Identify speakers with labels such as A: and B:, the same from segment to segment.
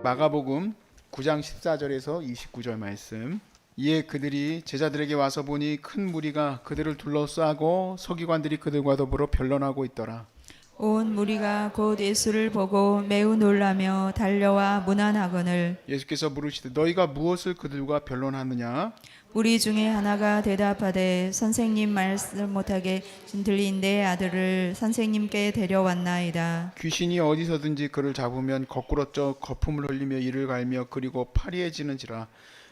A: 마가복음 9장 14절에서 29절 말씀. 이에 그들이 제자들에게 와서 보니 큰 무리가 그들을 둘러싸고 서기관들이 그들과 더불어 변론하고 있더라.
B: 온 무리가 곧 예수를 보고 매우 놀라며 달려와 문안하거늘
A: 예수께서 물으시되 너희가 무엇을 그들과 변론하느냐?
B: 우리 중에 하나가 대답하되 선생님 말씀 못하게 들린 내 아들을 선생님께 데려왔나이다.
A: 귀신이 어디서든지 그를 잡으면 거꾸로 쪄 거품을 흘리며 이를 갈며 그리고 파리해지는지라.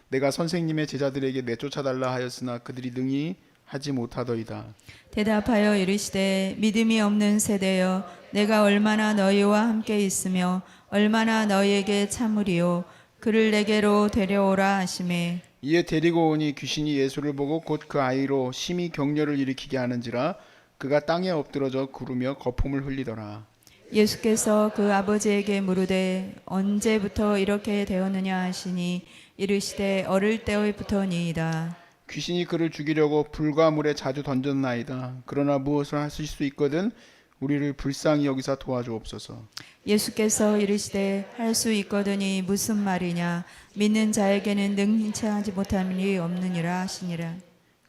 A: 내가 선생님의 제자들에게 내쫓아달라 하였으나 그들이 능히 하지 못하더이다.
B: 대답하여 이르시되 믿음이 없는 세대여 내가 얼마나 너희와 함께 있으며 얼마나 너희에게 참으리요. 그를 내게로 데려오라 하시매
A: 이에 데리고 오니 귀신이 예수를 보고 곧 그 아이로 심히 격려를 일으키게 하는지라. 그가 땅에 엎드러져 구르며 거품을 흘리더라.
B: 예수께서 그 아버지에게 물으되 언제부터 이렇게 되었느냐 하시니 이르시되 어릴 때부터니이다.
A: 귀신이 그를 죽이려고 불과 물에 자주 던졌나이다. 그러나 무엇을 하실 수 있거든 우리를 불쌍히 여기사 도와주옵소서.
B: 예수께서 이르시되 할 수 있거든이 무슨 말이냐 믿는 자에게는 능치 하지 못함이 일이 없느니라 하시니라.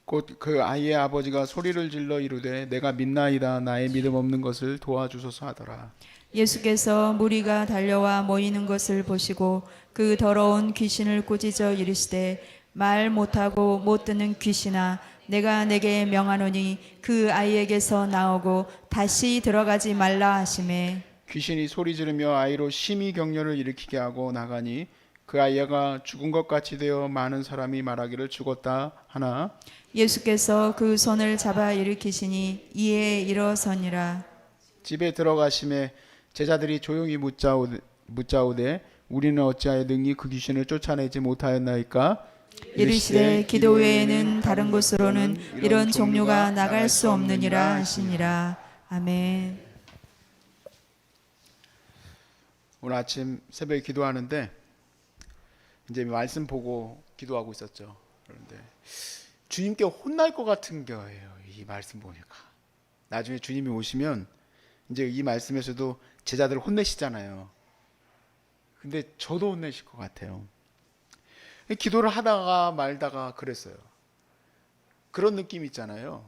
A: 곧 그 아이의 아버지가 소리를 질러 이르되 내가 믿나이다. 나의 믿음 없는 것을 도와주소서 하더라.
B: 예수께서 무리가 달려와 모이는 것을 보시고 그 더러운 귀신을 꾸짖어 이르시되 말 못하고 못 듣는 귀신아 내가 내게 명하노니 그 아이에게서 나오고 다시 들어가지 말라 하시매
A: 귀신이 소리 지르며 아이로 심히 격려를 일으키게 하고 나가니 그 아이가 죽은 것 같이 되어 많은 사람이 말하기를 죽었다 하나.
B: 예수께서 그 손을 잡아 일으키시니 이에 일어서니라.
A: 집에 들어가심에 제자들이 조용히 묻자오되 우리는 어찌하여 능히 그 귀신을 쫓아내지 못하였나이까?
B: 이르시되 기도 외에는 다른 곳으로는 이런 종류가 나갈 수 없느니라 하시니라. 아멘.
A: 오늘 아침 새벽에 기도하는데 이제 말씀 보고 기도하고 있었죠. 그런데 주님께 혼날 것 같은 거예요. 이 말씀 보니까 나중에 주님이 오시면 이제 이 말씀에서도 제자들 혼내시잖아요. 근데 저도 혼내실 것 같아요. 기도를 하다가 말다가 그랬어요. 그런 느낌 있잖아요.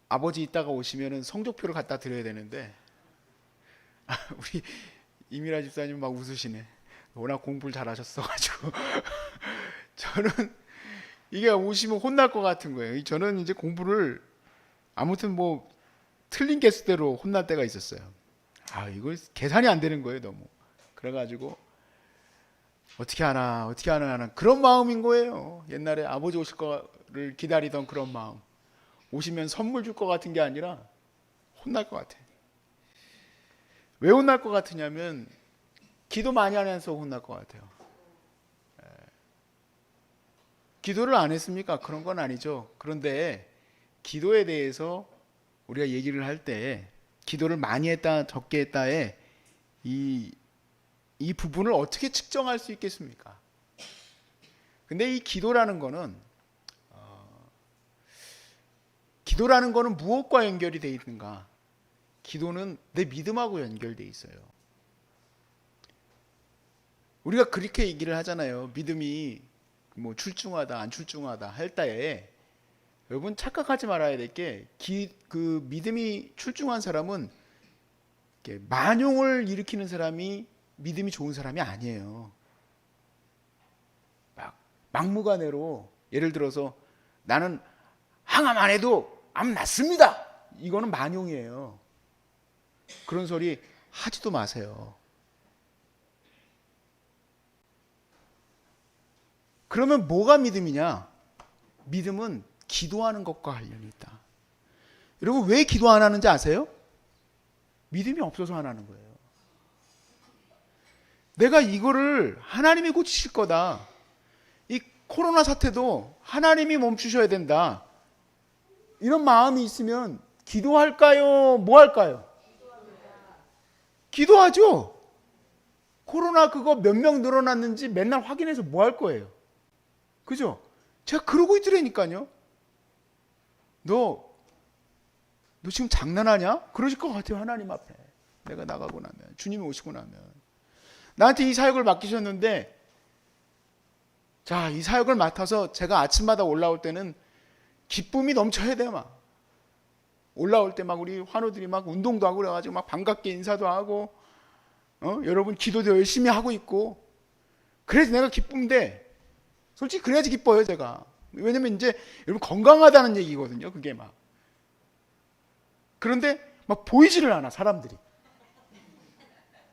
A: 아버지 이따가 오시면은 성적표를 갖다 드려야 되는데 우리 이미라 집사님 막 웃으시네. 워낙 공부를 잘하셨어가지고 저는 이게 오시면 혼날 것 같은 거예요. 저는 이제 공부를 아무튼 뭐 틀린 개수대로 혼날 때가 있었어요. 이거 계산이 안 되는 거예요, 너무. 그래가지고 어떻게 하나 그런 마음인 거예요. 옛날에 아버지 오실 거를 기다리던 그런 마음. 오시면 선물 줄 것 같은 게 아니라 혼날 것 같아. 왜 혼날 것 같으냐면 기도 많이 안 해서 혼날 것 같아요. 기도를 안 했습니까? 그런 건 아니죠. 그런데 기도에 대해서 우리가 얘기를 할 때 기도를 많이 했다 적게 했다에 이 부분을 어떻게 측정할 수 있겠습니까? 근데 이 기도라는 거는 무엇과 연결이 되어 있는가? 기도는 내 믿음하고 연결되어 있어요. 우리가 그렇게 얘기를 하잖아요. 믿음이 뭐 출중하다 안 출중하다 할 때에 여러분 착각하지 말아야 될 게 그 믿음이 출중한 사람은 만용을 일으키는 사람이 믿음이 좋은 사람이 아니에요. 막무가내로 예를 들어서 나는 항암 안 해도 암 낫습니다. 이거는 만용이에요. 그런 소리 하지도 마세요. 그러면 뭐가 믿음이냐? 믿음은 기도하는 것과 관련이 있다. 여러분 왜 기도 안 하는지 아세요? 믿음이 없어서 안 하는 거예요. 내가 이거를 하나님이 고치실 거다. 이 코로나 사태도 하나님이 멈추셔야 된다. 이런 마음이 있으면 기도할까요? 뭐 할까요? 기도하죠. 코로나 그거 몇 명 늘어났는지 맨날 확인해서 뭐 할 거예요? 그죠? 제가 그러고 있더라니까요. 너 지금 장난하냐? 그러실 것 같아요. 하나님 앞에 내가 나가고 나면, 주님이 오시고 나면. 나한테 이 사역을 맡기셨는데, 자, 이 사역을 맡아서 제가 아침마다 올라올 때는 기쁨이 넘쳐야 돼. 막 올라올 때 막 우리 환우들이 막 운동도 하고 그래가지고 막 반갑게 인사도 하고, 여러분 기도도 열심히 하고 있고, 그래서 내가 기쁜데, 솔직히 그래야지 기뻐요 제가. 왜냐면 이제 여러분 건강하다는 얘기거든요 그게 막. 그런데 막 보이지를 않아 사람들이.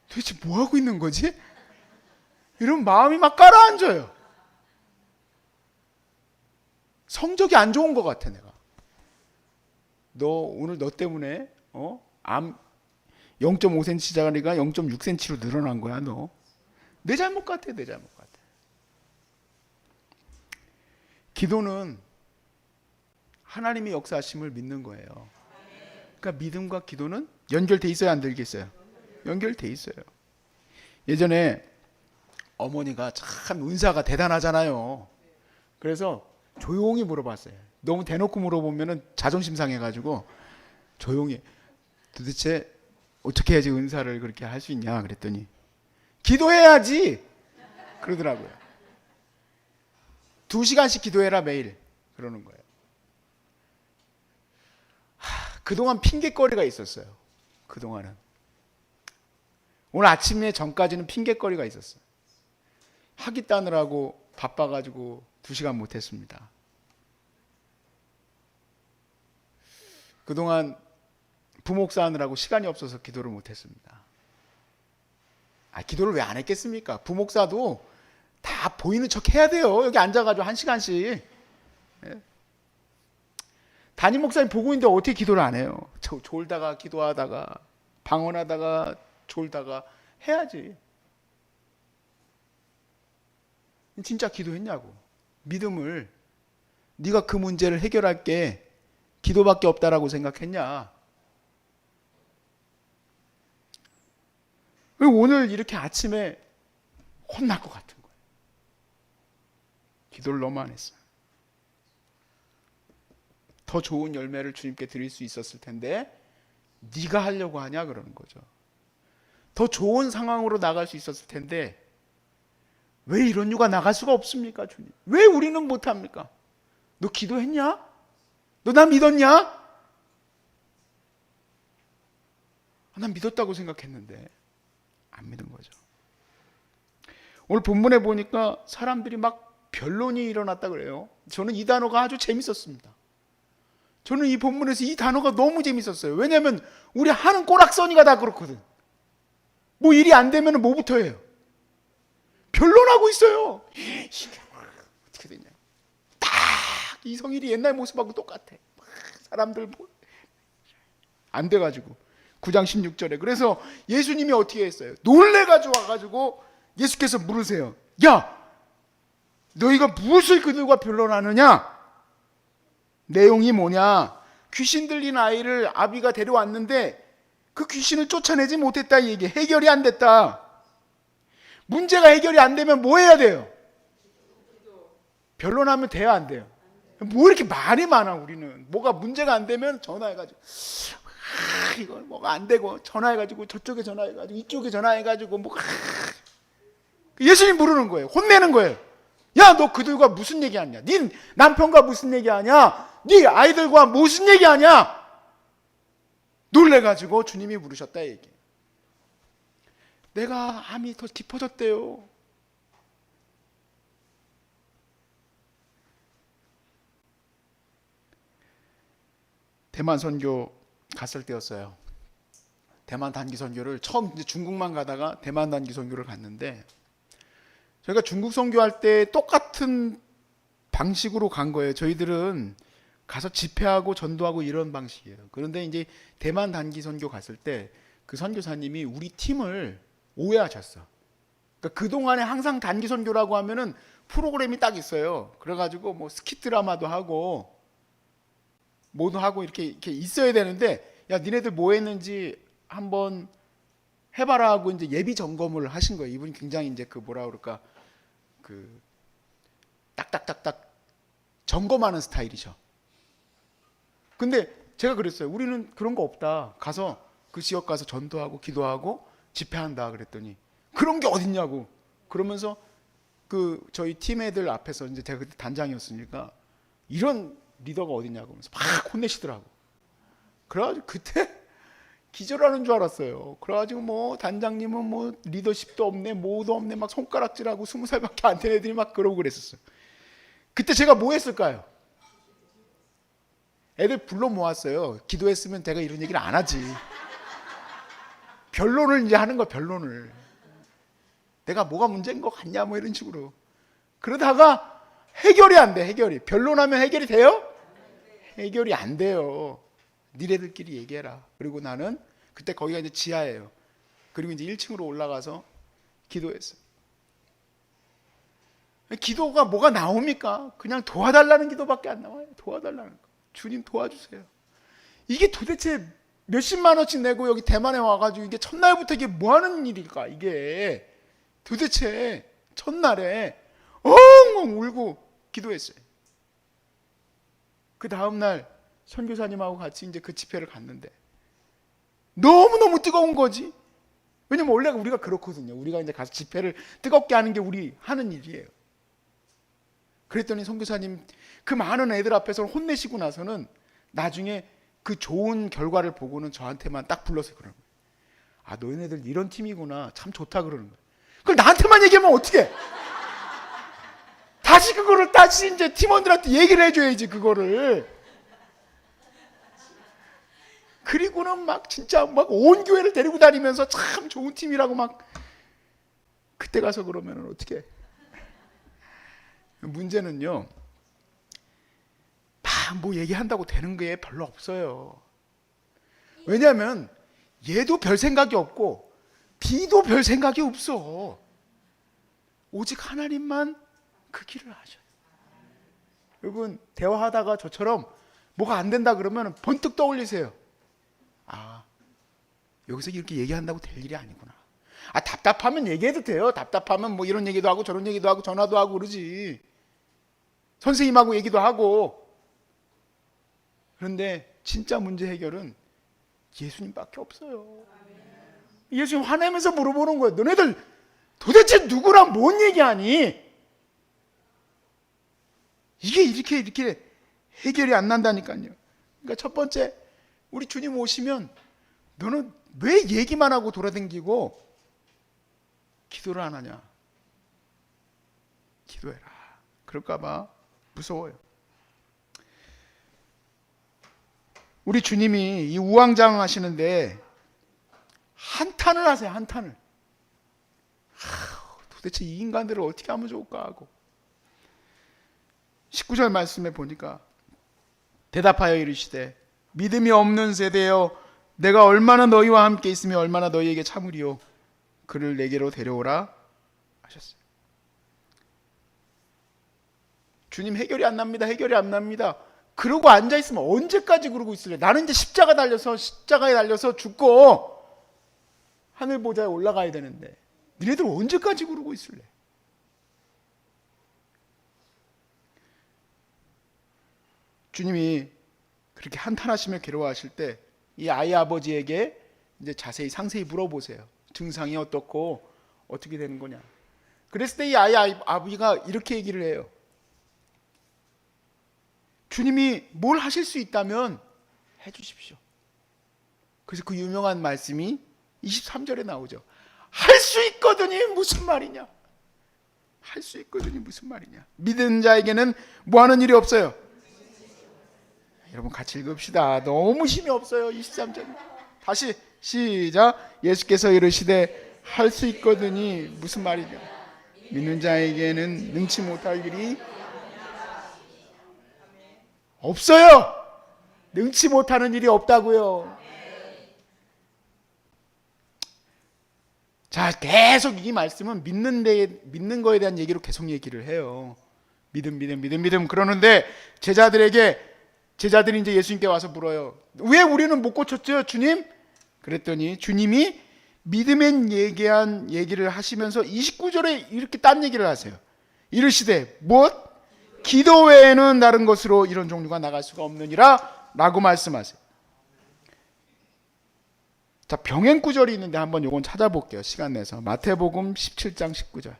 A: 도대체 뭐 하고 있는 거지? 이런 마음이 막 가라앉아요. 성적이 안 좋은 것 같아 내가. 너 오늘 너 때문에 암 0.5cm짜리가 0.6cm로 늘어난 거야 너. 내 잘못 같아 내 잘못 같아. 기도는 하나님의 역사하심을 믿는 거예요. 그러니까 믿음과 기도는 연결돼 있어야 안 되겠어요? 연결돼 있어요. 예전에 어머니가 참 은사가 대단하잖아요. 그래서 조용히 물어봤어요. 너무 대놓고 물어보면 자존심 상해가지고 조용히, 도대체 어떻게 해야지 은사를 그렇게 할 수 있냐 그랬더니 기도해야지 그러더라고요. 2시간씩 기도해라 매일 그러는 거예요. 그동안 핑계거리가 있었어요. 그동안은. 오늘 아침에 전까지는 핑계거리가 있었어요. 학위 따느라고 바빠가지고 2시간 못했습니다. 그동안 부목사 하느라고 시간이 없어서 기도를 못했습니다. 기도를 왜 안 했겠습니까? 부목사도 다 보이는 척 해야 돼요. 여기 앉아가지고 1시간씩. 담임 목사님 보고 있는데 어떻게 기도를 안 해요? 졸다가 기도하다가 방언하다가 졸다가 해야지. 진짜 기도했냐고. 믿음을 네가 그 문제를 해결할게 기도밖에 없다라고 생각했냐. 오늘 이렇게 아침에 혼날 것 같은 거예요. 기도를 너무 안 했어요. 더 좋은 열매를 주님께 드릴 수 있었을 텐데 네가 하려고 하냐 그러는 거죠. 더 좋은 상황으로 나갈 수 있었을 텐데 왜 이런 유가 나갈 수가 없습니까 주님? 왜 우리는 못합니까? 너 기도했냐? 너 나 믿었냐? 난 믿었다고 생각했는데 안 믿은 거죠. 오늘 본문에 보니까 사람들이 막 변론이 일어났다 그래요. 저는 이 단어가 아주 재밌었습니다. 저는 이 본문에서 이 단어가 너무 재밌었어요. 왜냐하면 우리 하는 꼬락서니가 다 그렇거든. 뭐 일이 안 되면 뭐부터 해요? 변론하고 있어요. 이게 어떻게 되냐? 딱 이성일이 옛날 모습하고 똑같아. 사람들 안 돼가지고 9장 16절에 그래서 예수님이 어떻게 했어요? 놀래가지고 와가지고 예수께서 물으세요. 야, 너희가 무엇을 그들과 변론하느냐? 내용이 뭐냐? 귀신 들린 아이를 아비가 데려왔는데 그 귀신을 쫓아내지 못했다 이 얘기. 해결이 안 됐다. 문제가 해결이 안 되면 뭐 해야 돼요? 변론하면 돼야 안 돼요? 뭐 이렇게 말이 많아 우리는. 뭐가 문제가 안 되면 전화해가지고 이건 뭐가 안 되고 전화해가지고 저쪽에 전화해가지고 이쪽에 전화해가지고 뭐 예수님 부르는 거예요. 혼내는 거예요. 야, 너 그들과 무슨 얘기하냐? 네 남편과 무슨 얘기하냐? 네 아이들과 무슨 얘기하냐? 놀래가지고 주님이 부르셨다 얘기. 내가 암이 더 깊어졌대요. 대만 선교 갔을 때였어요. 대만 단기 선교를 처음 이제 중국만 가다가 대만 단기 선교를 갔는데 저희가 중국 선교할 때 똑같은 방식으로 간 거예요. 저희들은 가서 집회하고 전도하고 이런 방식이에요. 그런데 이제 대만 단기 선교 갔을 때 그 선교사님이 우리 팀을 오해하셨어. 그러니까 그동안에 항상 단기 선교라고 하면은 프로그램이 딱 있어요. 그래가지고 뭐 스킷 드라마도 하고 뭐도 하고 이렇게 있어야 되는데 야, 니네들 뭐 했는지 한번 해봐라 하고 이제 예비 점검을 하신 거예요. 이분이 굉장히 이제 그 뭐라 그럴까 그 딱딱딱딱 점검하는 스타일이죠. 근데 제가 그랬어요. 우리는 그런 거 없다. 가서 그 지역 가서 전도하고 기도하고 집회한다 그랬더니 그런 게 어딨냐고. 그러면서 그 저희 팀 애들 앞에서 이제 제가 그때 단장이었으니까 이런 리더가 어딨냐고 하면서 막 혼내시더라고. 그래가지고 그때 기절하는 줄 알았어요. 그래가지고 뭐 단장님은 뭐 리더십도 없네, 뭐도 없네, 막 손가락질하고 20살밖에 안 된 애들이 막 그러고 그랬었어요. 그때 제가 뭐 했을까요? 애들 불러 모았어요. 기도했으면 내가 이런 얘기를 안 하지. 변론을 이제 하는 거야, 변론을. 내가 뭐가 문제인 것 같냐, 뭐 이런 식으로. 그러다가 해결이 안 돼, 해결이. 변론하면 해결이 돼요? 해결이 안 돼요. 니네들끼리 얘기해라. 그리고 나는 그때 거기가 이제 지하예요. 그리고 이제 1층으로 올라가서 기도했어요. 기도가 뭐가 나옵니까? 그냥 도와달라는 기도밖에 안 나와요. 도와달라는 거. 주님 도와주세요. 이게 도대체 몇십만 원씩 내고 여기 대만에 와가지고 이게 첫날부터 이게 뭐 하는 일일까? 이게 도대체 첫날에 엉엉 울고 기도했어요. 그 다음날 선교사님하고 같이 이제 그 집회를 갔는데 너무너무 뜨거운 거지. 왜냐면 원래 우리가 그렇거든요. 우리가 이제 가서 집회를 뜨겁게 하는 게 우리 하는 일이에요. 그랬더니 선교사님 그 많은 애들 앞에서 혼내시고 나서는 나중에 그 좋은 결과를 보고는 저한테만 딱 불러서 그러는 거예요. 아, 너희네들 이런 팀이구나. 참 좋다 그러는 거예요. 그걸 나한테만 얘기하면 어떡해? 다시 그거를 다시 이제 팀원들한테 얘기를 해줘야지 그거를. 그리고는 막 진짜 막 온 교회를 데리고 다니면서 참 좋은 팀이라고 막 그때 가서 그러면 어떡해? 문제는요. 다 뭐 얘기한다고 되는 게 별로 없어요. 왜냐하면 얘도 별 생각이 없고 B도 별 생각이 없어. 오직 하나님만 그 길을 하셔요. 여러분 대화하다가 저처럼 뭐가 안 된다 그러면 번뜩 떠올리세요. 아, 여기서 이렇게 얘기한다고 될 일이 아니구나. 아, 답답하면 얘기해도 돼요. 답답하면 뭐 이런 얘기도 하고 저런 얘기도 하고 전화도 하고 그러지. 선생님하고 얘기도 하고. 그런데 진짜 문제 해결은 예수님밖에 없어요. 예수님 화내면서 물어보는 거예요. 너네들 도대체 누구랑 뭔 얘기하니? 이게 이렇게 해결이 안 난다니까요. 그러니까 첫 번째, 우리 주님 오시면 너는 왜 얘기만 하고 돌아다니고 기도를 안 하냐? 기도해라. 그럴까 봐 무서워요. 우리 주님이 이 우왕좌왕 하시는데 한탄을 하세요. 한탄을. 도대체 이 인간들을 어떻게 하면 좋을까 하고 19절 말씀에 보니까 대답하여 이르시되 믿음이 없는 세대여 내가 얼마나 너희와 함께 있으며 얼마나 너희에게 참으리요 그를 내게로 데려오라 하셨어요. 주님 해결이 안 납니다. 해결이 안 납니다. 그러고 앉아있으면 언제까지 그러고 있을래? 나는 이제 십자가에 달려서 죽고 하늘 보좌에 올라가야 되는데 니네들 언제까지 그러고 있을래? 주님이 그렇게 한탄하시며 괴로워하실 때 이 아이 아버지에게 이제 자세히 상세히 물어보세요. 증상이 어떻고 어떻게 되는 거냐. 그랬을 때 이 아이 아버지가 이렇게 얘기를 해요. 주님이 뭘 하실 수 있다면 해주십시오. 그래서 그 유명한 말씀이 23절에 나오죠. 할 수 있거든이 무슨 말이냐? 할 수 있거든이 무슨 말이냐? 믿는 자에게는 뭐 하는 일이 없어요. 여러분 같이 읽읍시다. 너무 힘이 없어요. 23절. 다시 시작. 예수께서 이르시되 할 수 있거든이 무슨 말이냐? 믿는 자에게는 능치 못할 일이 없어요. 능치 못하는 일이 없다고요. 자, 계속 이 말씀은 믿는 거에 대한 얘기로 계속 얘기를 해요. 믿음. 그러는데 제자들이 이제 예수님께 와서 물어요. 왜 우리는 못 고쳤죠, 주님? 그랬더니 주님이 믿음에 얘기한 얘기를 하시면서 29절에 이렇게 딴 얘기를 하세요. 이르시되 무엇? 기도 외에는 다른 것으로 이런 종류가 나갈 수가 없느니라 라고 말씀하세요. 자, 병행 구절이 있는데 한번 요건 찾아볼게요. 시간 내서. 마태복음 17장 19절.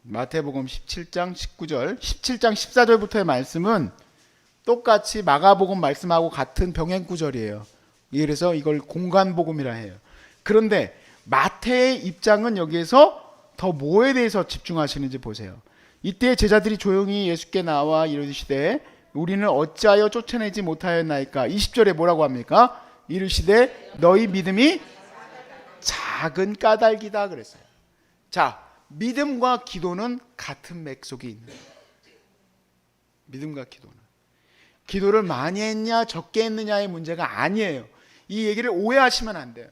A: 마태복음 17장 19절. 17장 14절부터의 말씀은 똑같이 마가복음 말씀하고 같은 병행 구절이에요. 그래서 이걸 공간복음이라 해요. 그런데 마태의 입장은 여기에서 더 뭐에 대해서 집중하시는지 보세요. 이때 제자들이 조용히 예수께 나와 이르시되 우리는 어찌하여 쫓아내지 못하였나이까. 20절에 뭐라고 합니까? 이르시되 너희 믿음이 작은 까닭이다 그랬어요. 자, 믿음과 기도는 같은 맥속에 있는 거예요. 믿음과 기도를 많이 했냐 적게 했느냐의 문제가 아니에요. 이 얘기를 오해하시면 안 돼요.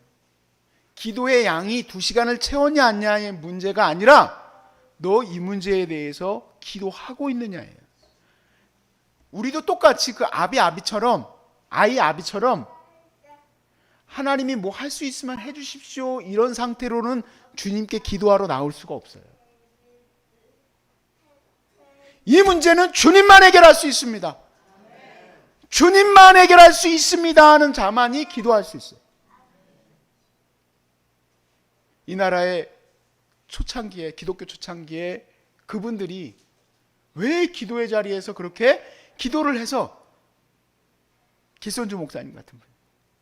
A: 기도의 양이 2시간을 채웠냐 아니냐의 문제가 아니라 너 이 문제에 대해서 기도하고 있느냐예요. 우리도 똑같이 그 아비처럼 하나님이 뭐 할 수 있으면 해주십시오 이런 상태로는 주님께 기도하러 나올 수가 없어요. 이 문제는 주님만 해결할 수 있습니다. 주님만 해결할 수 있습니다 하는 자만이 기도할 수 있어요. 이 나라의 초창기에, 기독교 초창기에 그분들이 왜 기도의 자리에서 그렇게 기도를 해서, 기선주 목사님 같은 분,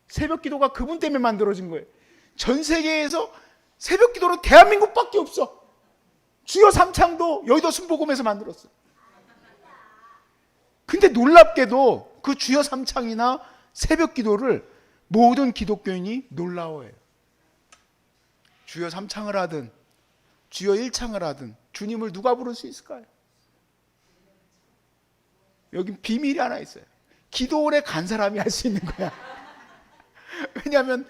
A: 새벽 기도가 그분 때문에 만들어진 거예요. 전 세계에서 새벽 기도는 대한민국밖에 없어. 주여 삼창도 여의도 순복음에서 만들었어요. 근데 놀랍게도 그 주여 삼창이나 새벽 기도를 모든 기독교인이 놀라워해요. 주여 삼창을 하든 주여 일창을 하든 주님을 누가 부를 수 있을까요? 여기 비밀이 하나 있어요. 기도원에 간 사람이 할 수 있는 거야. 왜냐하면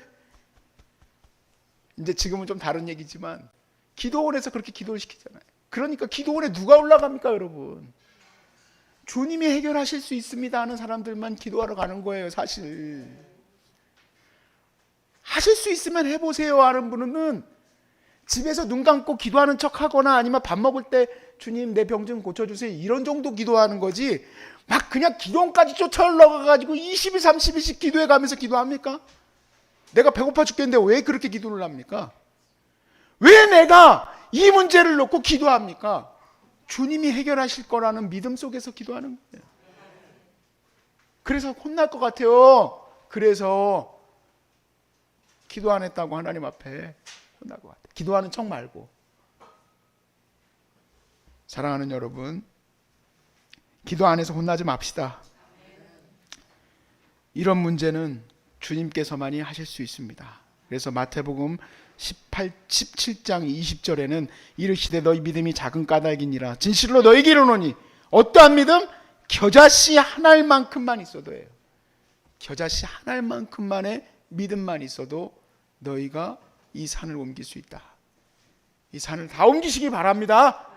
A: 이제 지금은 좀 다른 얘기지만 기도원에서 그렇게 기도를 시키잖아요. 그러니까 기도원에 누가 올라갑니까, 여러분? 주님이 해결하실 수 있습니다 하는 사람들만 기도하러 가는 거예요, 사실. 하실 수 있으면 해보세요 하는 분은 집에서 눈 감고 기도하는 척 하거나 아니면 밥 먹을 때 주님 내 병 좀 고쳐주세요 이런 정도 기도하는 거지, 막 그냥 기도원까지 쫓아 올라가가지고 20일 30일씩 기도해 가면서 기도합니까? 내가 배고파 죽겠는데 왜 그렇게 기도를 합니까? 왜 내가 이 문제를 놓고 기도합니까? 주님이 해결하실 거라는 믿음 속에서 기도하는 거예요. 그래서 혼날 것 같아요. 그래서 기도 안 했다고 하나님 앞에 혼날 것 같아요. 기도하는 척 말고. 사랑하는 여러분, 기도 안 해서 혼나지 맙시다. 이런 문제는 주님께서만이 하실 수 있습니다. 그래서 마태복음 17장 20절에는 이르시되 너희 믿음이 작은 까닭이니라. 진실로 너희에게 이르노니 어떠한 믿음? 겨자씨 한 알만큼만 있어도 해요. 겨자씨 한 알만큼만의 믿음만 있어도 너희가 이 산을 옮길 수 있다. 이 산을 다 옮기시기 바랍니다.